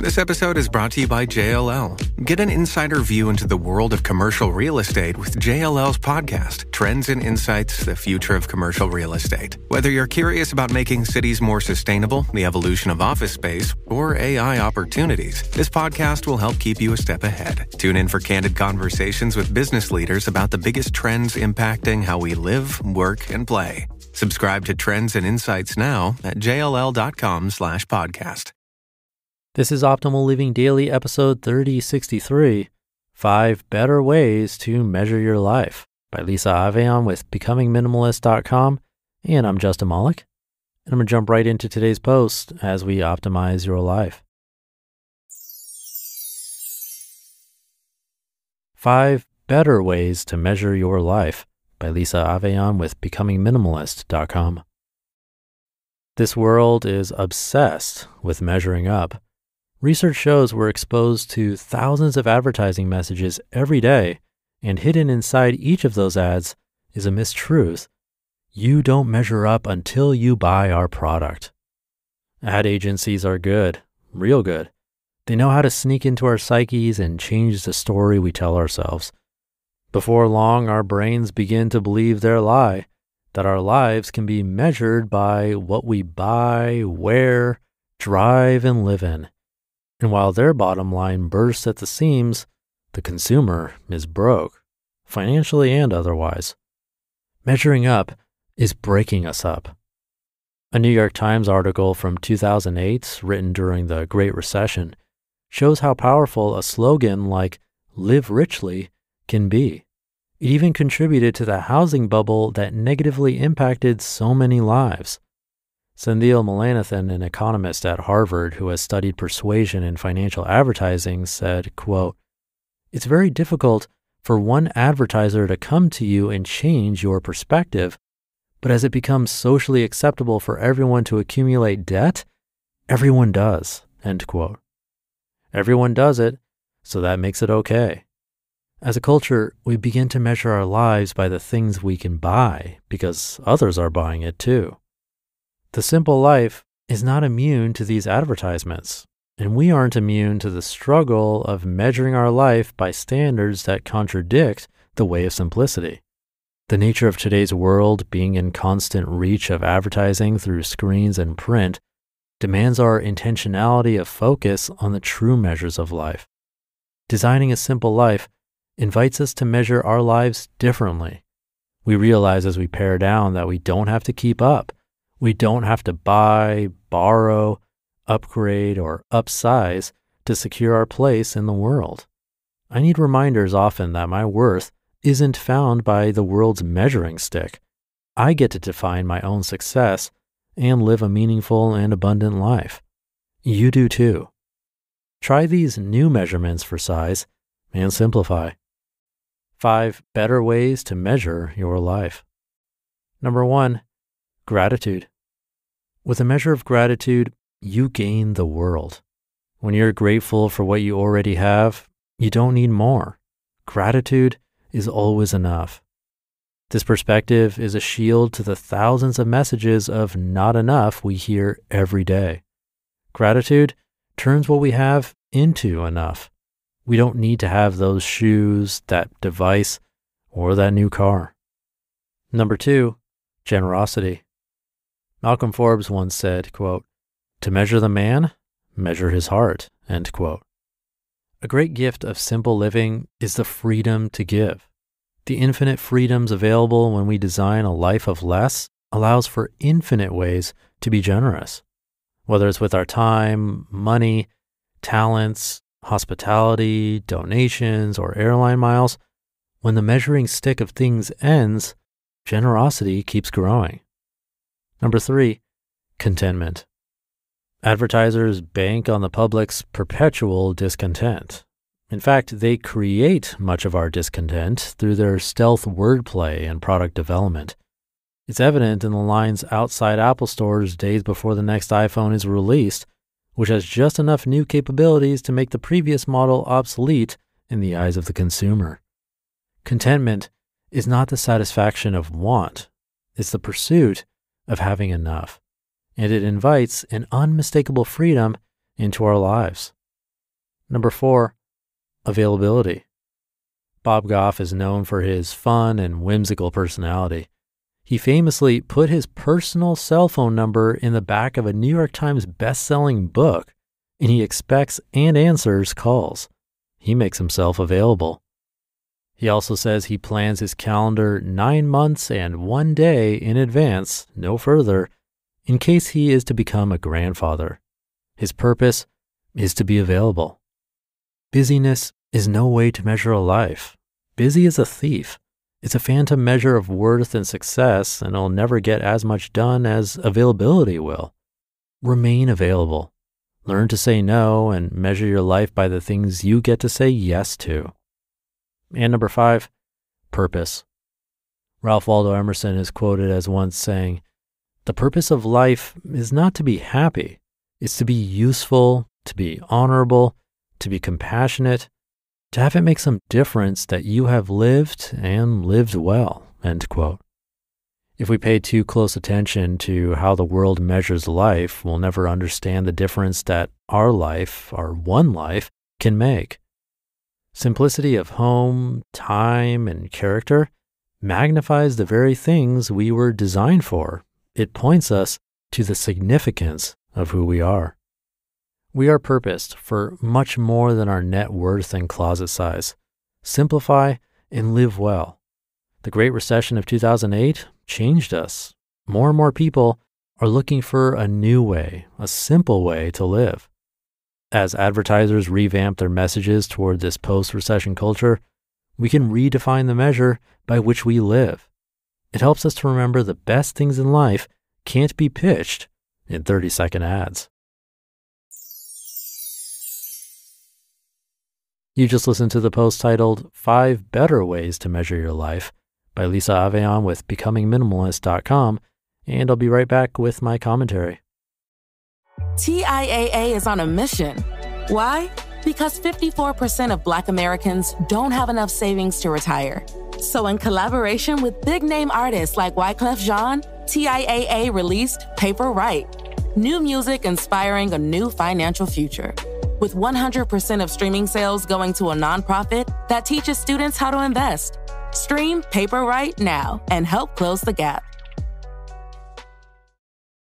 This episode is brought to you by JLL. Get an insider view into the world of commercial real estate with JLL's podcast, Trends and Insights, the Future of Commercial Real Estate. Whether you're curious about making cities more sustainable, the evolution of office space, or AI opportunities, this podcast will help keep you a step ahead. Tune in for candid conversations with business leaders about the biggest trends impacting how we live, work, and play. Subscribe to Trends and Insights now at jll.com/podcast. This is Optimal Living Daily, episode 3063, 5 Better Ways to Measure Your Life by Lisa Avellan with becomingminimalist.com. And I'm Justin Malik. And I'm going to jump right into today's post as we optimize your life. 5 Better Ways to Measure Your Life by Lisa Avellan with becomingminimalist.com. This world is obsessed with measuring up. Research shows we're exposed to thousands of advertising messages every day, and hidden inside each of those ads is a mistruth. You don't measure up until you buy our product. Ad agencies are good, real good. They know how to sneak into our psyches and change the story we tell ourselves. Before long, our brains begin to believe their lie, that our lives can be measured by what we buy, wear, drive, and live in. And while their bottom line bursts at the seams, the consumer is broke, financially and otherwise. Measuring up is breaking us up. A New York Times article from 2008, written during the Great Recession, shows how powerful a slogan like "Live Richly" can be. It even contributed to the housing bubble that negatively impacted so many lives. Sendhil Mullainathan, an economist at Harvard who has studied persuasion in financial advertising, said, quote, "It's very difficult for one advertiser to come to you and change your perspective, but as it becomes socially acceptable for everyone to accumulate debt, everyone does," end quote. Everyone does it, so that makes it okay. As a culture, we begin to measure our lives by the things we can buy because others are buying it too. The simple life is not immune to these advertisements, and we aren't immune to the struggle of measuring our life by standards that contradict the way of simplicity. The nature of today's world, being in constant reach of advertising through screens and print, demands our intentionality of focus on the true measures of life. Designing a simple life invites us to measure our lives differently. We realize as we pare down that we don't have to keep up. We don't have to buy, borrow, upgrade, or upsize to secure our place in the world. I need reminders often that my worth isn't found by the world's measuring stick. I get to define my own success and live a meaningful and abundant life. You do too. Try these new measurements for size and simplify. 5 better ways to measure your life. Number 1, gratitude. With a measure of gratitude, you gain the world. When you're grateful for what you already have, you don't need more. Gratitude is always enough. This perspective is a shield to the thousands of messages of not enough we hear every day. Gratitude turns what we have into enough. We don't need to have those shoes, that device, or that new car. Number 2, generosity. Malcolm Forbes once said, quote, "To measure the man, measure his heart," end quote. A great gift of simple living is the freedom to give. The infinite freedoms available when we design a life of less allows for infinite ways to be generous. Whether it's with our time, money, talents, hospitality, donations, or airline miles, when the measuring stick of things ends, generosity keeps growing. Number 3, contentment. Advertisers bank on the public's perpetual discontent. In fact, they create much of our discontent through their stealth wordplay and product development. It's evident in the lines outside Apple stores days before the next iPhone is released, which has just enough new capabilities to make the previous model obsolete in the eyes of the consumer. Contentment is not the satisfaction of want. It's the pursuit of having enough, and it invites an unmistakable freedom into our lives. Number 4, availability. Bob Goff is known for his fun and whimsical personality. He famously put his personal cell phone number in the back of a New York Times best-selling book, and he expects and answers calls. He makes himself available. He also says he plans his calendar 9 months and 1 day in advance, no further, in case he is to become a grandfather. His purpose is to be available. Busyness is no way to measure a life. Busy is a thief. It's a phantom measure of worth and success, and it'll never get as much done as availability will. Remain available. Learn to say no and measure your life by the things you get to say yes to. And number 5, purpose. Ralph Waldo Emerson is quoted as once saying, "The purpose of life is not to be happy. It's to be useful, to be honorable, to be compassionate, to have it make some difference that you have lived and lived well." End quote. If we pay too close attention to how the world measures life, we'll never understand the difference that our life, our one life, can make. Simplicity of home, time, and character magnifies the very things we were designed for. It points us to the significance of who we are. We are purposed for much more than our net worth and closet size. Simplify and live well. The Great Recession of 2008 changed us. More and more people are looking for a new way, a simple way to live. As advertisers revamp their messages toward this post-recession culture, we can redefine the measure by which we live. It helps us to remember the best things in life can't be pitched in 30-second ads. You just listened to the post titled 5 Better Ways to Measure Your Life by Lisa Avellan with becomingminimalist.com, and I'll be right back with my commentary. TIAA is on a mission. Why? Because 54% of Black Americans don't have enough savings to retire. So in collaboration with big-name artists like Wyclef Jean, TIAA released Paper Right, new music inspiring a new financial future. With 100% of streaming sales going to a nonprofit that teaches students how to invest. Stream Paper Right now and help close the gap.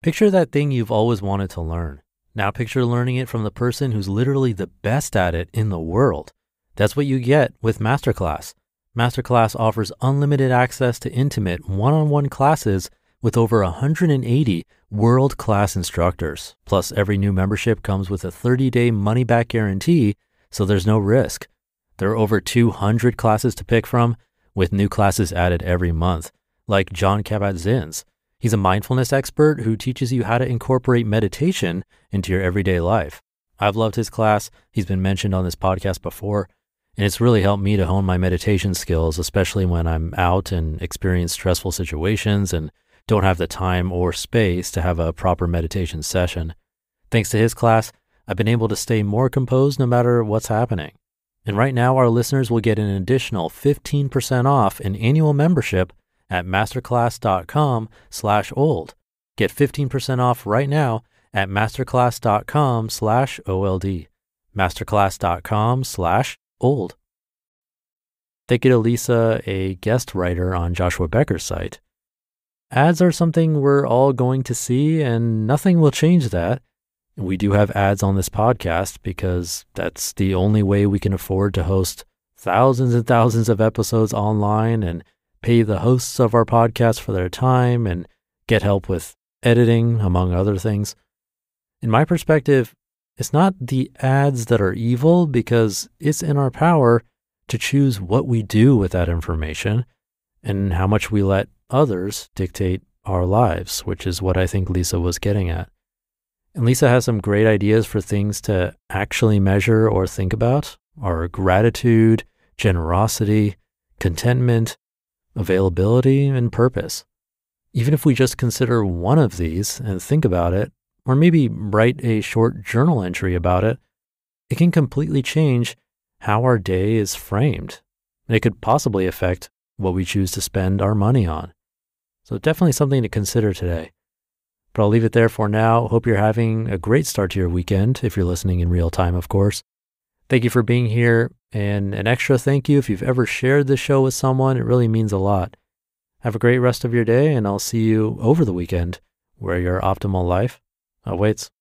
Picture that thing you've always wanted to learn. Now picture learning it from the person who's literally the best at it in the world. That's what you get with Masterclass. Masterclass offers unlimited access to intimate one-on-one classes with over 180 world-class instructors. Plus, every new membership comes with a 30-day money-back guarantee, so there's no risk. There are over 200 classes to pick from, with new classes added every month, like John Kabat-Zinn's. He's a mindfulness expert who teaches you how to incorporate meditation into your everyday life. I've loved his class. He's been mentioned on this podcast before, and it's really helped me to hone my meditation skills, especially when I'm out and experience stressful situations and don't have the time or space to have a proper meditation session. Thanks to his class, I've been able to stay more composed no matter what's happening. And right now, our listeners will get an additional 15% off an annual membership at masterclass.com/old. Get 15% off right now at masterclass.com/OLD. masterclass.com/old. Thank you to Lisa, a guest writer on Joshua Becker's site. Ads are something we're all going to see, and nothing will change that. We do have ads on this podcast because that's the only way we can afford to host thousands and thousands of episodes online and pay the hosts of our podcast for their time and get help with editing, among other things. In my perspective, it's not the ads that are evil because it's in our power to choose what we do with that information and how much we let others dictate our lives, which is what I think Lisa was getting at. And Lisa has some great ideas for things to actually measure or think about: our gratitude, generosity, contentment, availability, and purpose. Even if we just consider one of these and think about it, or maybe write a short journal entry about it, it can completely change how our day is framed. And it could possibly affect what we choose to spend our money on. So definitely something to consider today. But I'll leave it there for now. Hope you're having a great start to your weekend, if you're listening in real time, of course. Thank you for being here, and an extra thank you if you've ever shared this show with someone. It really means a lot. Have a great rest of your day, and I'll see you over the weekend where your optimal life awaits.